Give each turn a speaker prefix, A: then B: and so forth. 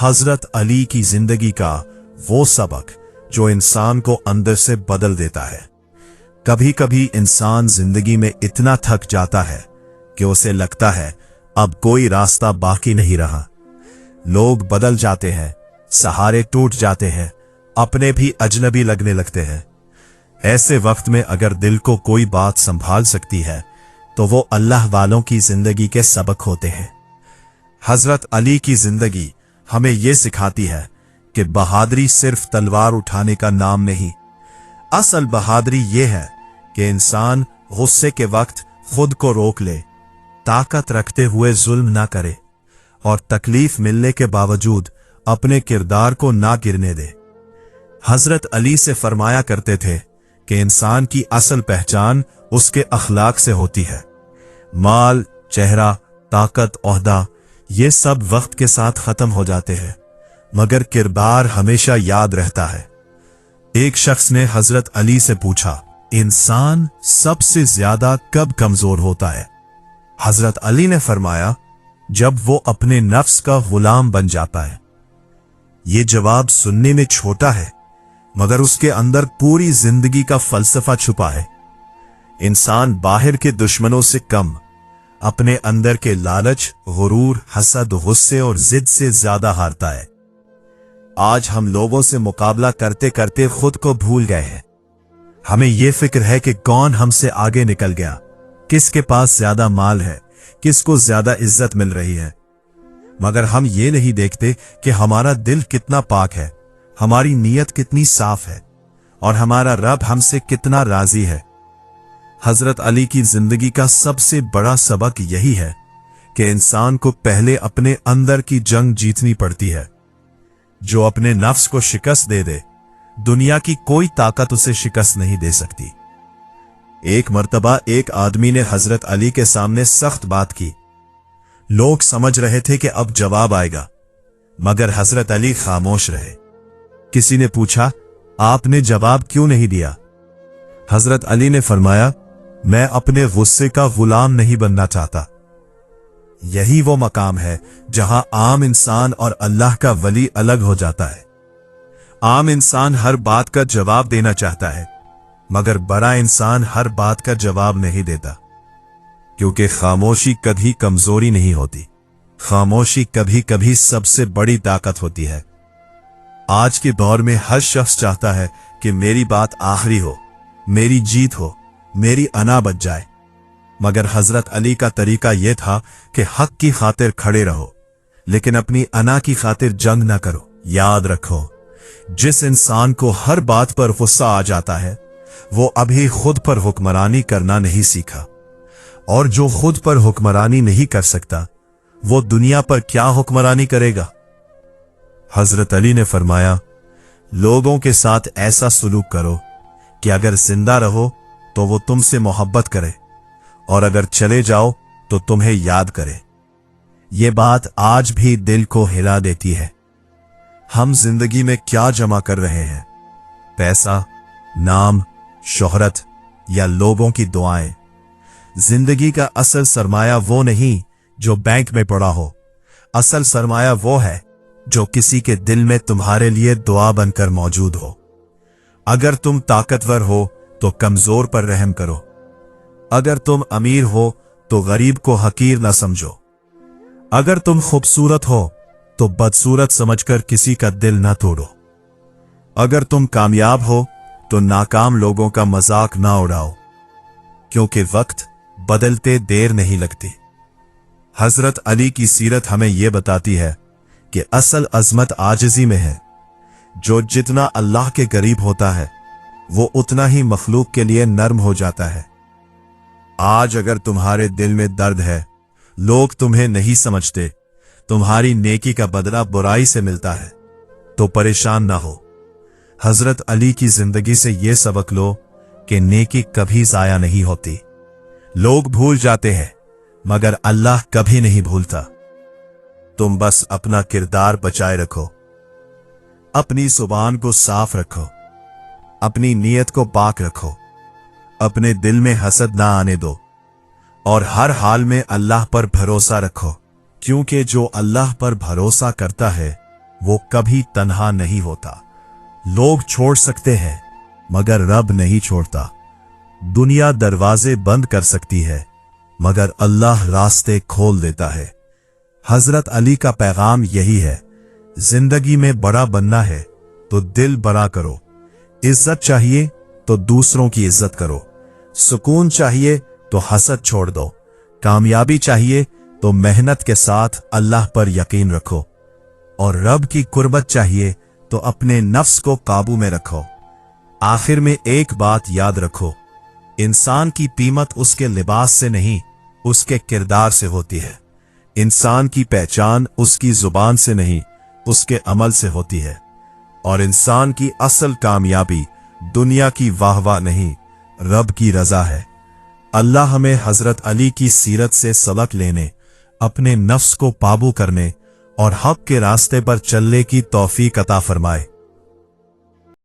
A: हजरत अली की जिंदगी का वो सबक जो इंसान को अंदर से बदल देता है। कभी कभी इंसान जिंदगी में इतना थक जाता है कि उसे लगता है अब कोई रास्ता बाकी नहीं रहा। लोग बदल जाते हैं, सहारे टूट जाते हैं, अपने भी अजनबी लगने लगते हैं। ऐसे वक्त में अगर दिल को कोई बात संभाल सकती है तो वो अल्लाह वालों की जिंदगी के सबक होते हैं। हजरत अली की जिंदगी हमें ये सिखाती है कि बहादुरी सिर्फ तलवार उठाने का नाम नहीं, असल बहादुरी ये है कि इंसान गुस्से के वक्त खुद को रोक ले, ताकत रखते हुए जुल्म ना करे और तकलीफ मिलने के बावजूद अपने किरदार को ना गिरने दे। हजरत अली से फरमाया करते थे कि इंसान की असल पहचान उसके अखलाक से होती है। माल, चेहरा, ताकत, ओहदा ये सब वक्त के साथ खत्म हो जाते हैं, मगर किरदार हमेशा याद रहता है। एक शख्स ने हजरत अली से पूछा, इंसान सबसे ज्यादा कब कमजोर होता है? हजरत अली ने फरमाया, जब वो अपने नफ्स का गुलाम बन जाता है। ये जवाब सुनने में छोटा है, मगर उसके अंदर पूरी जिंदगी का फलसफा छुपा है। इंसान बाहर के दुश्मनों से कम अपने अंदर के लालच, गुरूर, हसद, गुस्से और जिद से ज्यादा हारता है। आज हम लोगों से मुकाबला करते करते खुद को भूल गए हैं। हमें यह फिक्र है कि कौन हमसे आगे निकल गया, किसके पास ज्यादा माल है, किसको ज्यादा इज्जत मिल रही है। मगर हम ये नहीं देखते कि हमारा दिल कितना पाक है, हमारी नीयत कितनी साफ है और हमारा रब हमसे कितना राजी है। हजरत अली की जिंदगी का सबसे बड़ा सबक यही है कि इंसान को पहले अपने अंदर की जंग जीतनी पड़ती है। जो अपने नफ्स को शिकस्त दे दे, दुनिया की कोई ताकत उसे शिकस्त नहीं दे सकती। एक मर्तबा एक आदमी ने हजरत अली के सामने सख्त बात की। लोग समझ रहे थे कि अब जवाब आएगा, मगर हजरत अली खामोश रहे। किसी ने पूछा, आपने जवाब क्यों नहीं दिया? हजरत अली ने फरमाया, मैं अपने गुस्से का गुलाम नहीं बनना चाहता। यही वो मकाम है जहां आम इंसान और अल्लाह का वली अलग हो जाता है। आम इंसान हर बात का जवाब देना चाहता है, मगर बड़ा इंसान हर बात का जवाब नहीं देता, क्योंकि खामोशी कभी कमजोरी नहीं होती। खामोशी कभी कभी सबसे बड़ी ताकत होती है। आज के दौर में हर शख्स चाहता है कि मेरी बात आखिरी हो, मेरी जीत हो, मेरी अना बच जाए। मगर हजरत अली का तरीका यह था कि हक की खातिर खड़े रहो, लेकिन अपनी अना की खातिर जंग ना करो। याद रखो, जिस इंसान को हर बात पर गुस्सा आ जाता है, वो अभी खुद पर हुक्मरानी करना नहीं सीखा, और जो खुद पर हुक्मरानी नहीं कर सकता, वो दुनिया पर क्या हुक्मरानी करेगा? हजरत अली ने फरमाया, लोगों के साथ ऐसा सलूक करो कि अगर जिंदा रहो तो वो तुमसे मोहब्बत करे, और अगर चले जाओ तो तुम्हें याद करे। ये बात आज भी दिल को हिला देती है। हम जिंदगी में क्या जमा कर रहे हैं? पैसा, नाम, शोहरत या लोगों की दुआएं? जिंदगी का असल सरमाया वो नहीं जो बैंक में पड़ा हो। असल सरमाया वो है जो किसी के दिल में तुम्हारे लिए दुआ बनकर मौजूद हो। अगर तुम ताकतवर हो तो कमजोर पर रहम करो। अगर तुम अमीर हो तो गरीब को हकीर न समझो। अगर तुम खूबसूरत हो तो बदसूरत समझकर किसी का दिल न तोड़ो। अगर तुम कामयाब हो तो नाकाम लोगों का मजाक ना उड़ाओ, क्योंकि वक्त बदलते देर नहीं लगती। हजरत अली की सीरत हमें यह बताती है कि असल अजमत आजिज़ी में है। जो जितना अल्लाह के करीब होता है, वो उतना ही मखलूक के लिए नर्म हो जाता है। आज अगर तुम्हारे दिल में दर्द है, लोग तुम्हें नहीं समझते, तुम्हारी नेकी का बदला बुराई से मिलता है, तो परेशान ना हो। हजरत अली की जिंदगी से यह सबक लो कि नेकी कभी जाया नहीं होती। लोग भूल जाते हैं, मगर अल्लाह कभी नहीं भूलता। तुम बस अपना किरदार बचाए रखो, अपनी जुबान को साफ रखो, अपनी नीयत को पाक रखो, अपने दिल में हसद ना आने दो, और हर हाल में अल्लाह पर भरोसा रखो, क्योंकि जो अल्लाह पर भरोसा करता है वो कभी तन्हा नहीं होता। लोग छोड़ सकते हैं मगर रब नहीं छोड़ता। दुनिया दरवाजे बंद कर सकती है मगर अल्लाह रास्ते खोल देता है। हजरत अली का पैगाम यही है, जिंदगी में बड़ा बनना है तो दिल बड़ा करो, इज्जत चाहिए तो दूसरों की इज्जत करो, सुकून चाहिए तो हसद छोड़ दो, कामयाबी चाहिए तो मेहनत के साथ अल्लाह पर यकीन रखो, और रब की कुर्बत चाहिए तो अपने नफ्स को काबू में रखो। आखिर में एक बात याद रखो, इंसान की कीमत उसके लिबास से नहीं, उसके किरदार से होती है। इंसान की पहचान उसकी जुबान से नहीं, उसके अमल से होती है। और इंसान की असल कामयाबी दुनिया की वाहवाह नहीं, रब की रजा है। अल्लाह हमें हजरत अली की सीरत से सबक लेने, अपने नफ्स को काबू करने और हक के रास्ते पर चलने की तौफीक अता फरमाए।